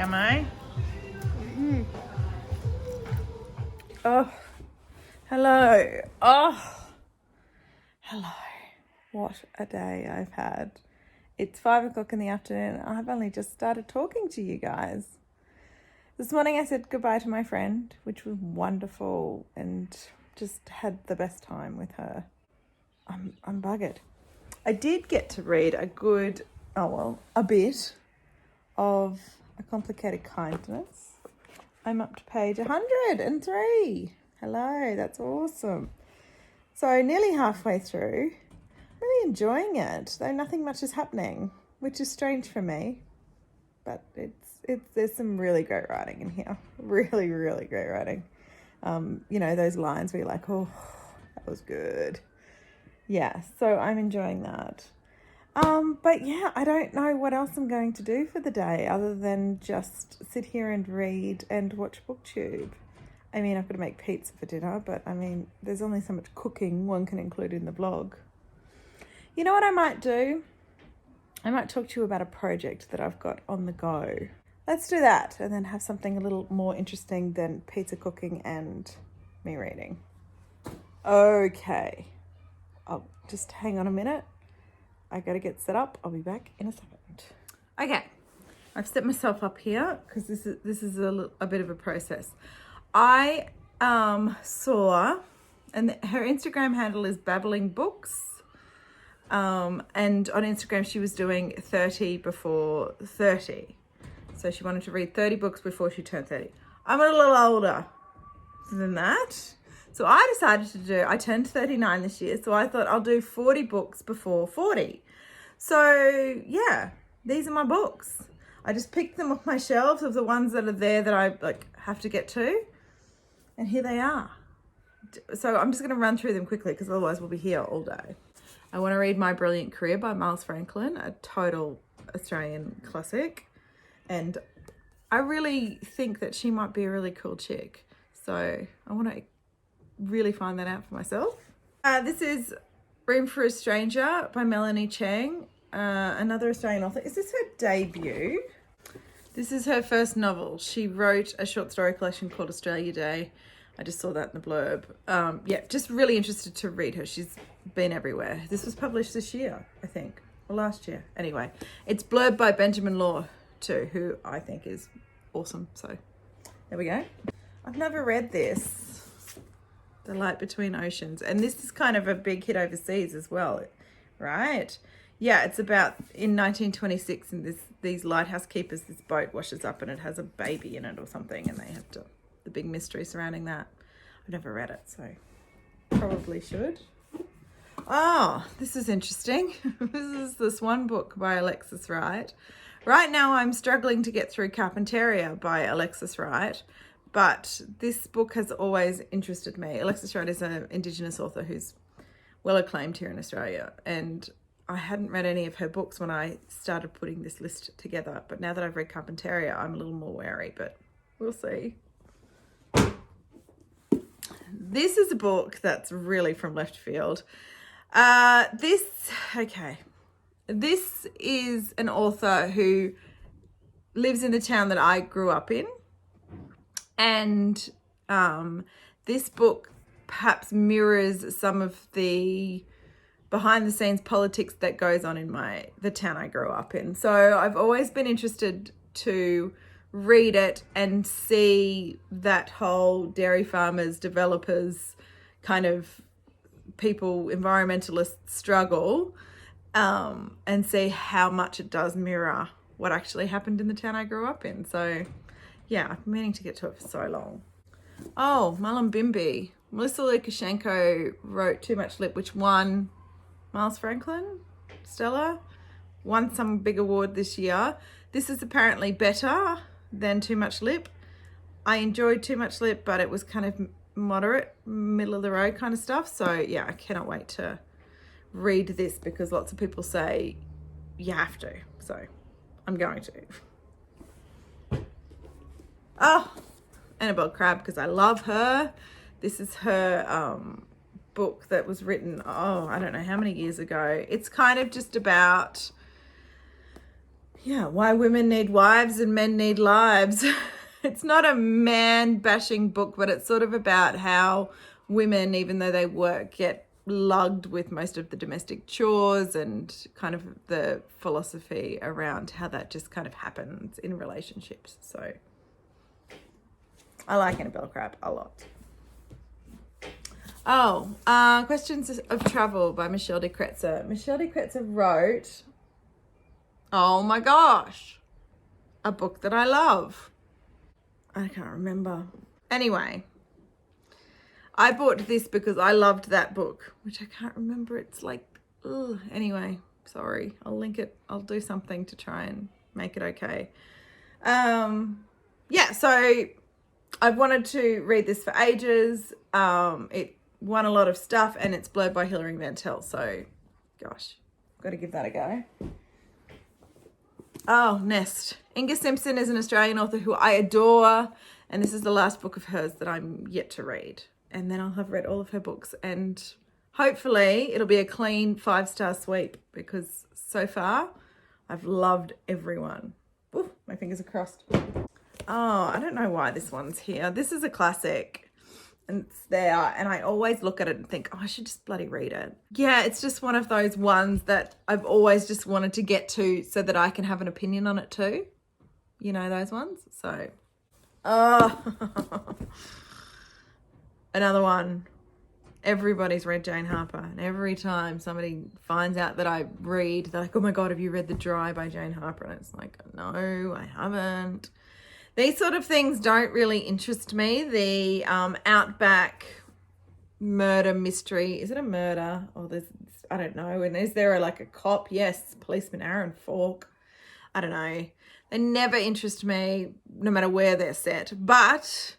am I? Mm. Oh, hello. Oh, hello. What a day I've had. It's 5 o'clock in the afternoon. I've only just started talking to you guys. This morning I said goodbye to my friend, which was wonderful, and just had the best time with her. I'm buggered. I did get to read a bit of A Complicated Kindness. I'm up to page 103. Hello, that's awesome. So nearly halfway through, really enjoying it, though nothing much is happening, which is strange for me. But there's some really great writing in here. Really, really great writing. You know, those lines where you're like, oh, that was good. Yeah, so I'm enjoying that. But yeah, I don't know what else I'm going to do for the day other than just sit here and read and watch BookTube. I mean, I've got to make pizza for dinner, but I mean, there's only so much cooking one can include in the vlog. You know what I might do? I might talk to you about a project that I've got on the go. Let's do that and then have something a little more interesting than pizza cooking and me reading. Okay. I'll just hang on a minute. I gotta get set up. I'll be back in a second. Okay, I've set myself up here because this is a bit of a process. I saw, and her Instagram handle is Babbling Books, and on Instagram she was doing 30 before 30, so she wanted to read 30 books before she turned 30. I'm a little older than that. So I decided I turned 39 this year, so I thought I'll do 40 books before 40. So yeah, these are my books. I just picked them off my shelves of the ones that are there that I have to get to. And here they are. So I'm just gonna run through them quickly because otherwise we'll be here all day. I wanna read My Brilliant Career by Miles Franklin, a total Australian classic. And I really think that she might be a really cool chick. So I wanna really find that out for myself. This is Room for a Stranger by Melanie Chang, another Australian author. Is this her debut? This is her first novel. She wrote a short story collection called Australia Day. I just saw that in the blurb. Yeah, just really interested to read her. She's been everywhere. This was published this year, I think, or last year. Anyway, it's blurred by Benjamin Law too, who I think is awesome. So there we go. I've never read this. The Light Between Oceans. And this is kind of a big hit overseas as well, right? Yeah, it's about in 1926 and these lighthouse keepers, this boat washes up and it has a baby in it or something, and they have the big mystery surrounding that. I've never read it, so probably should. Oh, this is interesting. This one book by Alexis Wright. Right now I'm struggling to get through Carpentaria by Alexis Wright. But this book has always interested me. Alexis Wright is an Indigenous author who's well acclaimed here in Australia. And I hadn't read any of her books when I started putting this list together. But now that I've read Carpentaria, I'm a little more wary, but we'll see. This is a book that's really from left field. This is an author who lives in the town that I grew up in. And this book perhaps mirrors some of the behind the scenes politics that goes on in the town I grew up in. So I've always been interested to read it and see that whole dairy farmers, developers, kind of people, environmentalists struggle, and see how much it does mirror what actually happened in the town I grew up in. So yeah, I've been meaning to get to it for so long. Oh, Mullumbimby. Melissa Lukashenko wrote Too Much Lip, which won Miles Franklin, Stella, won some big award this year. This is apparently better than Too Much Lip. I enjoyed Too Much Lip, but it was kind of moderate, middle of the road kind of stuff. So yeah, I cannot wait to read this because lots of people say you have to. So I'm going to. Oh, Annabelle Crabb, because I love her. This is her book that was written, I don't know how many years ago. It's kind of just about Yeah, why women need wives and men need lives. It's not a man bashing book, but it's sort of about how women, even though they work, get lugged with most of the domestic chores and kind of the philosophy around how that just kind of happens in relationships. So I like Annabelle Crabb a lot. Questions of Travel by Michelle de Kretzer. Michelle de Kretzer wrote, oh my gosh, a book that I love. I can't remember. Anyway, I bought this because I loved that book, which I can't remember. It's like, ugh. Anyway, sorry. I'll link it. I'll do something to try and make it okay. Yeah, so I've wanted to read this for ages. It won a lot of stuff and it's blurred by Hilary Mantel. So, gosh, got to give that a go. Oh, Nest. Inga Simpson is an Australian author who I adore. And this is the last book of hers that I'm yet to read. And then I'll have read all of her books. And hopefully it'll be a clean 5-star sweep because so far I've loved everyone. Ooh, my fingers are crossed. Oh, I don't know why this one's here. This is a classic. And it's there, and I always look at it and think, oh, I should just bloody read it. Yeah, it's just one of those ones that I've always just wanted to get to so that I can have an opinion on it too. You know those ones? So, another one. Everybody's read Jane Harper, and every time somebody finds out that I read, they're like, oh my God, have you read The Dry by Jane Harper? And it's like, no, I haven't. These sort of things don't really interest me. The outback murder mystery. Is it a murder? Or there's, I don't know. And is there like a cop? Yes, policeman Aaron Falk. I don't know. They never interest me, no matter where they're set. But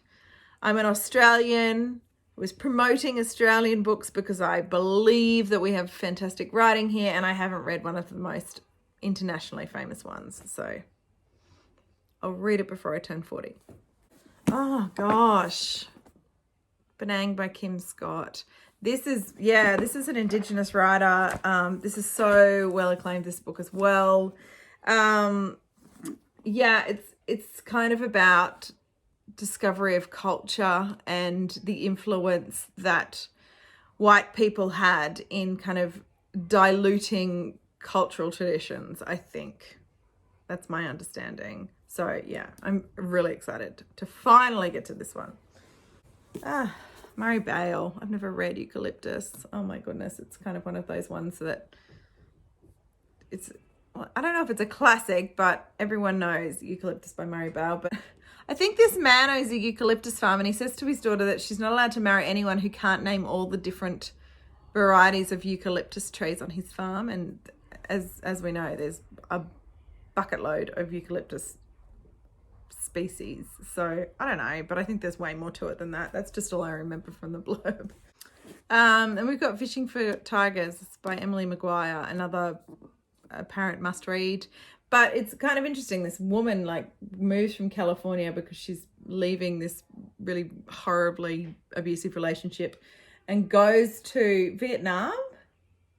I'm an Australian. I was promoting Australian books because I believe that we have fantastic writing here, and I haven't read one of the most internationally famous ones. So I'll read it before I turn 40. Oh, gosh. Benang by Kim Scott. This is an Indigenous writer. This is so well acclaimed, this book as well. It's kind of about discovery of culture and the influence that white people had in kind of diluting cultural traditions, I think. That's my understanding. So, yeah, I'm really excited to finally get to this one. Murray Bale. I've never read Eucalyptus. Oh, my goodness. It's kind of one of those ones that I don't know if it's a classic, but everyone knows Eucalyptus by Murray Bale. But I think this man owns a eucalyptus farm, and he says to his daughter that she's not allowed to marry anyone who can't name all the different varieties of eucalyptus trees on his farm. And as we know, there's a bucket load of eucalyptus species. So I don't know, but I think there's way more to it than that. That's just all I remember from the blurb. And we've got Fishing for Tigers by Emily Maguire, another apparent must read. But it's kind of interesting. This woman like moves from California because she's leaving this really horribly abusive relationship and goes to Vietnam,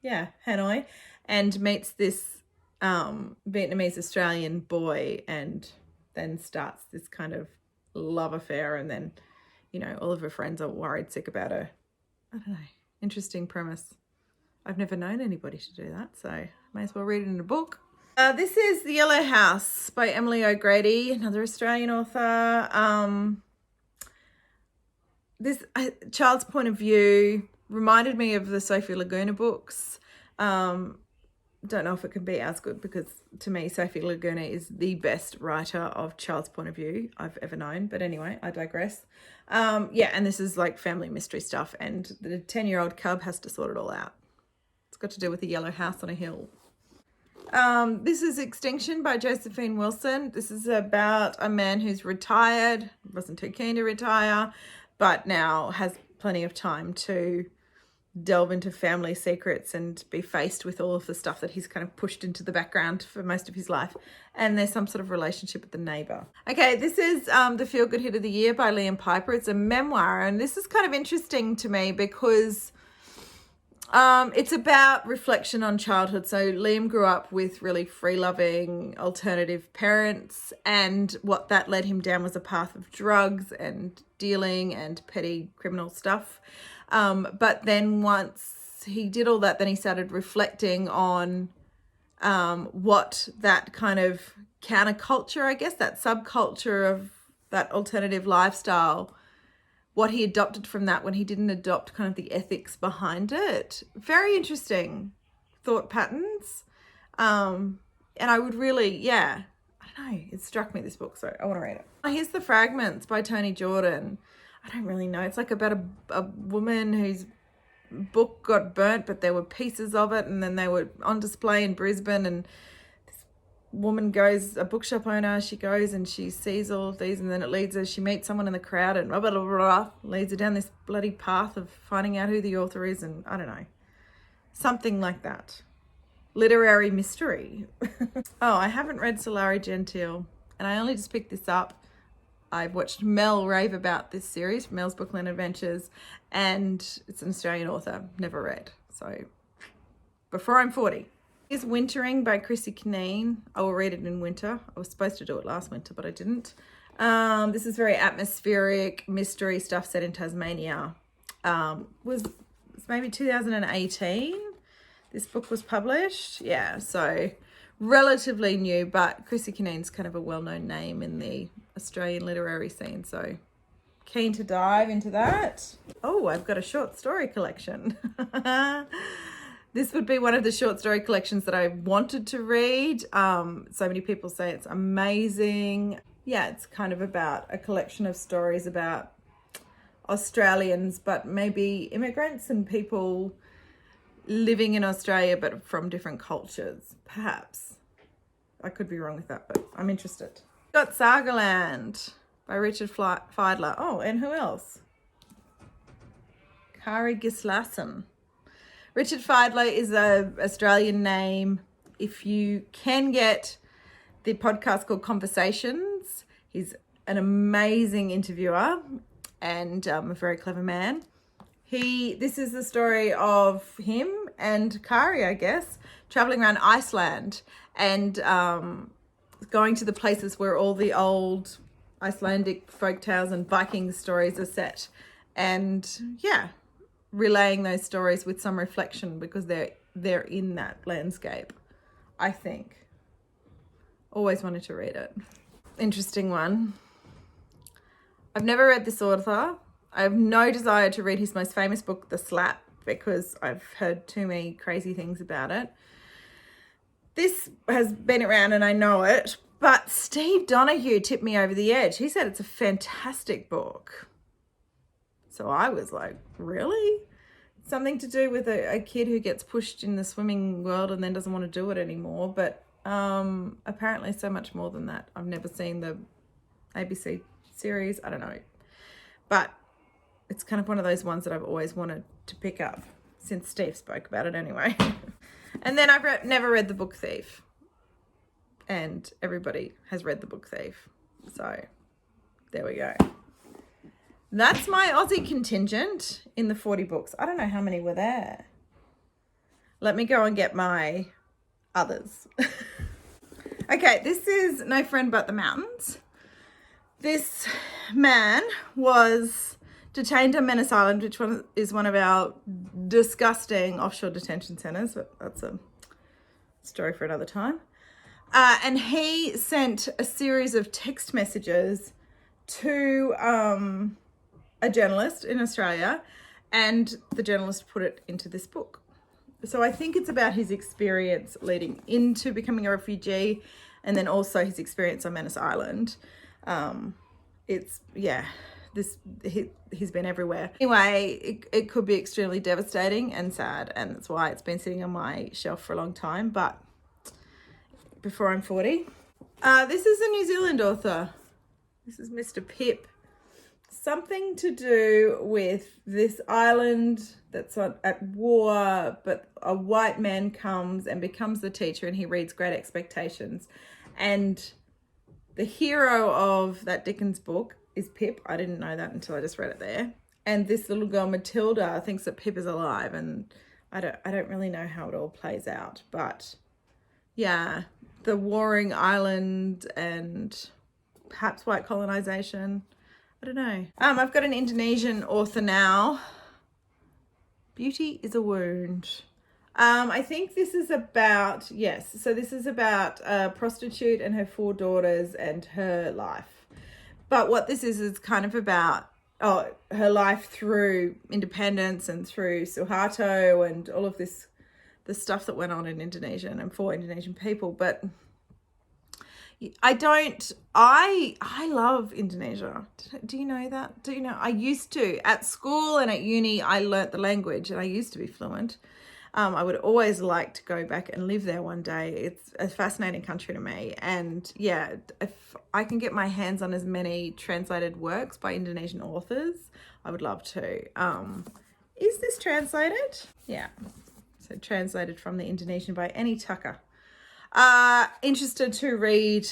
Hanoi, and meets this Vietnamese Australian boy, and then starts this kind of love affair. And then, you know, all of her friends are worried sick about her. I don't know. Interesting premise. I've never known anybody to do that, so may as well read it in a book. This is The Yellow House by Emily O'Grady, another Australian author. This child's point of view reminded me of the Sophie Laguna books. Don't know if it can be as good because to me Sophie Laguna is the best writer of child's point of view I've ever known. But anyway, I digress. And this is like family mystery stuff, and the 10-year-old cub has to sort it all out. It's got to do with a yellow house on a hill. This is Extinction by Josephine Wilson. This is about a man who's retired, wasn't too keen to retire, but now has plenty of time to delve into family secrets and be faced with all of the stuff that he's kind of pushed into the background for most of his life. And there's some sort of relationship with the neighbor. Okay, this is the Feel Good Hit of the Year by Liam Piper. It's a memoir, and this is kind of interesting to me because It's about reflection on childhood. So Liam grew up with really free-loving alternative parents, and what that led him down was a path of drugs and dealing and petty criminal stuff. But then once he did all that, then he started reflecting on what that kind of counterculture, I guess, that subculture of that alternative lifestyle, what he adopted from that when he didn't adopt kind of the ethics behind it. Very interesting thought patterns. And I would really, I don't know, it struck me, this book, so I want to read it. Here's The Fragments by Toni Jordan. I don't really know. It's like about a woman whose book got burnt, but there were pieces of it, and then they were on display in Brisbane, and woman goes, a bookshop owner, she goes and she sees all of these, and then it leads her, she meets someone in the crowd and blah, blah, blah, blah, leads her down this bloody path of finding out who the author is, and I don't know, something like that. Literary mystery. Oh, I haven't read Solari Gentile, and I only just picked this up. I've watched Mel rave about this series, Mel's Bookland Adventures, and it's an Australian author, never read, so before I'm 40. Is Wintering by Chrissy Kneen. I will read it in winter. I was supposed to do it last winter, but I didn't. This is very atmospheric mystery stuff set in Tasmania. It's maybe 2018 this book was published. Yeah, so relatively new, but Chrissy Kneen's kind of a well-known name in the Australian literary scene, so keen to dive into that. Oh, I've got a short story collection. This would be one of the short story collections that I wanted to read. So many people say it's amazing. Yeah, it's kind of about a collection of stories about Australians, but maybe immigrants and people living in Australia, but from different cultures, perhaps. I could be wrong with that, but I'm interested. Got Sagaland by Richard Feidler. Oh, and who else? Kari Gislason. Richard Feidler is an Australian name. If you can get the podcast called Conversations, he's an amazing interviewer and a very clever man. This is the story of him and Kari, I guess, traveling around Iceland and going to the places where all the old Icelandic folktales and Viking stories are set. And yeah, relaying those stories with some reflection because they're in that landscape, I think. Always wanted to read it. Interesting one. I've never read this author. I have no desire to read his most famous book, The Slap, because I've heard too many crazy things about it. This has been around and I know it, but Steve Donahue tipped me over the edge. He said it's a fantastic book. So I was like, really? Something to do with a kid who gets pushed in the swimming world and then doesn't want to do it anymore. But apparently so much more than that. I've never seen the ABC series. I don't know. But it's kind of one of those ones that I've always wanted to pick up since Steve spoke about it anyway. And then I've never read The Book Thief. And everybody has read The Book Thief. So there we go. That's my Aussie contingent in the 40 books. I don't know how many were there. Let me go and get my others. Okay, this is No Friend But the Mountains. This man was detained on Manus Island, which is one of our disgusting offshore detention centres, but that's a story for another time. And he sent a series of text messages to a journalist in Australia, and the journalist put it into this book. So I think it's about his experience leading into becoming a refugee, and then also his experience on Manus Island. He's been everywhere. Anyway, it could be extremely devastating and sad, and that's why it's been sitting on my shelf for a long time, but before I'm 40. This is a New Zealand author. This is Mr. Pip. Something to do with this island that's at war, but a white man comes and becomes the teacher, and he reads Great Expectations. And the hero of that Dickens book is Pip. I didn't know that until I just read it there. And this little girl, Matilda, thinks that Pip is alive, and I don't really know how it all plays out, but yeah, the warring island and perhaps white colonization. I don't know. I've got an Indonesian author now. Beauty is a Wound. I think this is about, yes, so this is about a prostitute and her 4 daughters and her life. But what this is kind of about her life through independence and through Suharto and all of this, the stuff that went on in Indonesia and for Indonesian people. But I love Indonesia. Do you know that? Do you know? I used to. At school and at uni, I learnt the language and I used to be fluent. I would always like to go back and live there one day. It's a fascinating country to me. And yeah, if I can get my hands on as many translated works by Indonesian authors, I would love to. Is this translated? Yeah. So translated from the Indonesian by Annie Tucker. Interested to read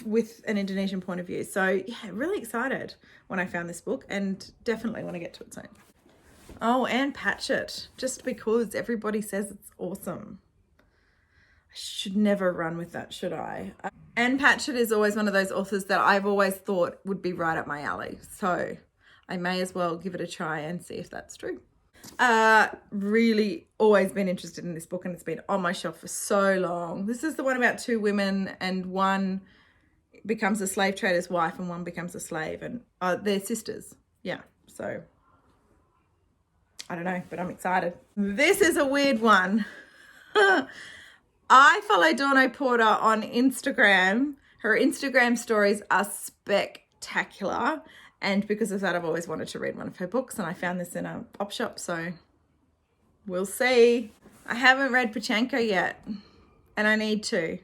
with an Indonesian point of view. So yeah, really excited when I found this book and definitely want to get to it soon. Oh, Anne Patchett, just because everybody says it's awesome. I should never run with that, should I? Anne Patchett is always one of those authors that I've always thought would be right up my alley. So I may as well give it a try and see if that's true. Really always been interested in this book and it's been on my shelf for so long. This is the one about 2 women and one becomes a slave trader's wife and one becomes a slave and they're sisters. Yeah, so I don't know, but I'm excited. This is a weird one. I follow Dawn Porter on Instagram. Her Instagram stories are spectacular. And because of that, I've always wanted to read one of her books. And I found this in a op shop, so we'll see. I haven't read Pachanko yet. And I need to.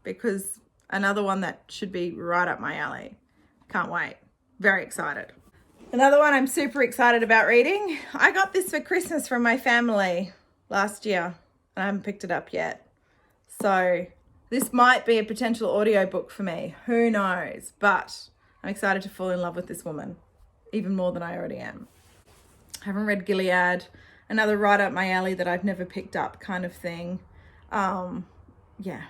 Because another one that should be right up my alley. Can't wait. Very excited. Another one I'm super excited about reading. I got this for Christmas from my family last year. And I haven't picked it up yet. So this might be a potential audiobook for me. Who knows? But I'm excited to fall in love with this woman, even more than I already am. I haven't read Gilead, another right up my alley that I've never picked up kind of thing. Yeah,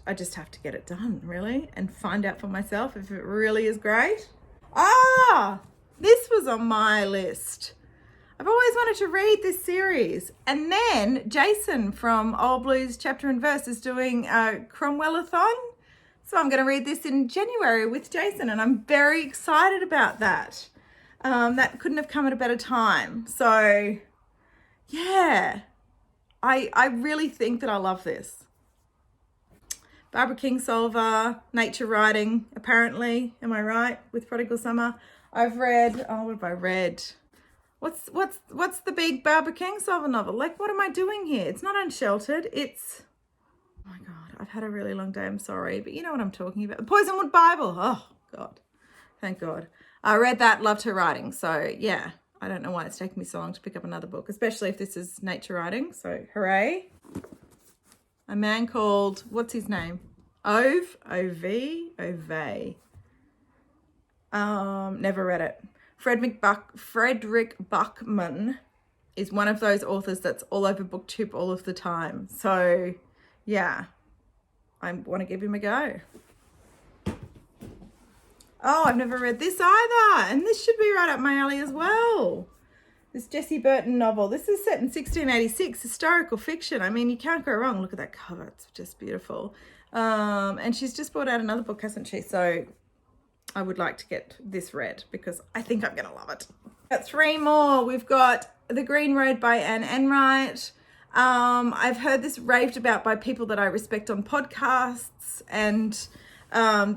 I just have to get it done, really, and find out for myself if it really is great. This was on my list. I've always wanted to read this series. And then Jason from Old Blues Chapter and Verse is doing a Cromwell-a-thon. So I'm going to read this in January with Jason and I'm very excited about that. That couldn't have come at a better time. So yeah, I really think that I love this. Barbara Kingsolver, nature writing, apparently. Am I right? With Prodigal Summer. I've read, what have I read? What's the big Barbara Kingsolver novel? Like, what am I doing here? It's not Unsheltered. It's, oh my God, I've had a really long day. I'm sorry, but you know what I'm talking about. The Poisonwood Bible. Oh God, thank God. I read that, loved her writing. So yeah, I don't know why it's taken me so long to pick up another book, especially if this is nature writing. So hooray. A man called, what's his name? Ove. Never read it. Frederick Buckman is one of those authors that's all over BookTube all of the time. So yeah, I want to give him a go. Oh, I've never read this either. And this should be right up my alley as well. This Jessie Burton novel. This is set in 1686, historical fiction. I mean, you can't go wrong. Look at that cover. It's just beautiful. And she's just brought out another book, hasn't she? So I would like to get this read because I think I'm going to love it. Got 3 more. We've got The Green Road by Anne Enright. I've heard this raved about by people that I respect on podcasts. And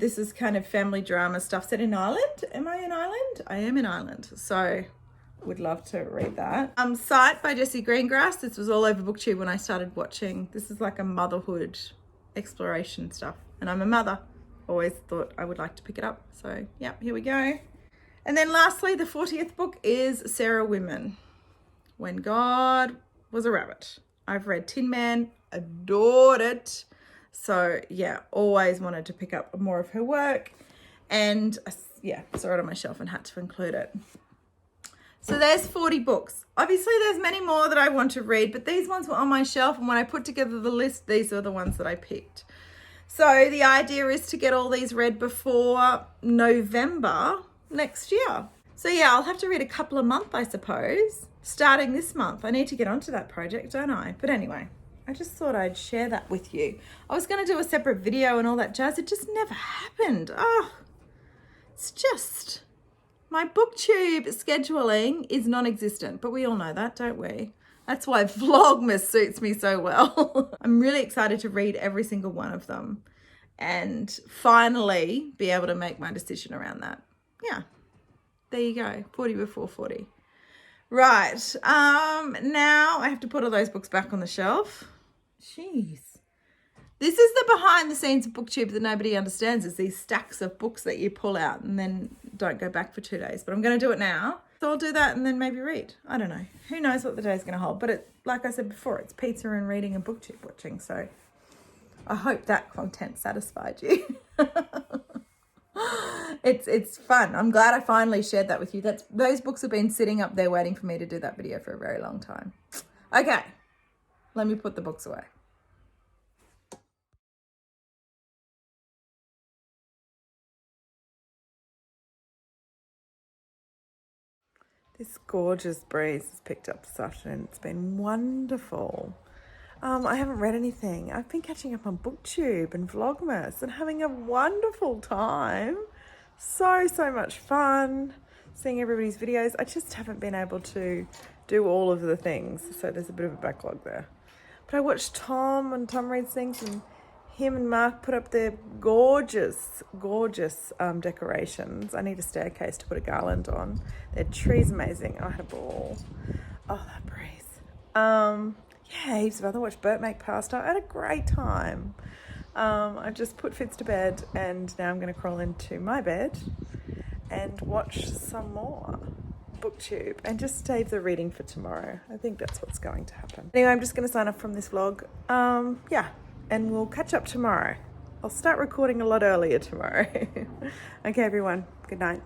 this is kind of family drama stuff set in Ireland. Am I in Ireland? I am in Ireland. So would love to read that. Sight by Jessie Greengrass. This was all over BookTube when I started watching. This is like a motherhood exploration stuff. And I'm a mother. Always thought I would like to pick it up. So yeah, here we go. And then lastly, the 40th book is Sarah Women, When God Was a Rabbit. I've read Tin Man, adored it. So yeah, always wanted to pick up more of her work. And yeah, saw it on my shelf and had to include it. So there's 40 books. Obviously there's many more that I want to read, but these ones were on my shelf, and when I put together the list, these are the ones that I picked. So the idea is to get all these read before November next year. So yeah, I'll have to read a couple a month, I suppose, starting this month. I need to get onto that project, don't I? But anyway, I just thought I'd share that with you. I was going to do a separate video and all that jazz. It just never happened. Oh, it's just... my booktube scheduling is non-existent, but we all know that, don't we? That's why Vlogmas suits me so well. I'm really excited to read every single one of them and finally be able to make my decision around that. Yeah, there you go, 40 before 40. Right, now I have to put all those books back on the shelf. Jeez. This is the behind the scenes of booktube that nobody understands, is these stacks of books that you pull out and then don't go back for 2 days. But I'm going to do it now. So I'll do that and then maybe read. I don't know. Who knows what the day's going to hold. But it, like I said before, it's pizza and reading and booktube watching. So I hope that content satisfied you. It's fun. I'm glad I finally shared that with you. Those books have been sitting up there waiting for me to do that video for a very long time. Okay, let me put the books away. This gorgeous breeze has picked up this afternoon. It's been wonderful. I haven't read anything. I've been catching up on booktube and Vlogmas and having a wonderful time. So much fun seeing everybody's videos. I just haven't been able to do all of the things, so there's a bit of a backlog there. But I watched Tom reads things, and him and Mark put up their gorgeous decorations. I need a staircase to put a garland on. Their tree's amazing. I had a ball. Oh, that breeze. Yeah, heaps of other. Watched Bert make pasta. I had a great time. I just put Fitz to bed, and now I'm going to crawl into my bed and watch some more booktube and just save the reading for tomorrow. I think that's what's going to happen. Anyway, I'm just going to sign off from this vlog. Yeah. And we'll catch up tomorrow. I'll start recording a lot earlier tomorrow. Okay, everyone. Good night.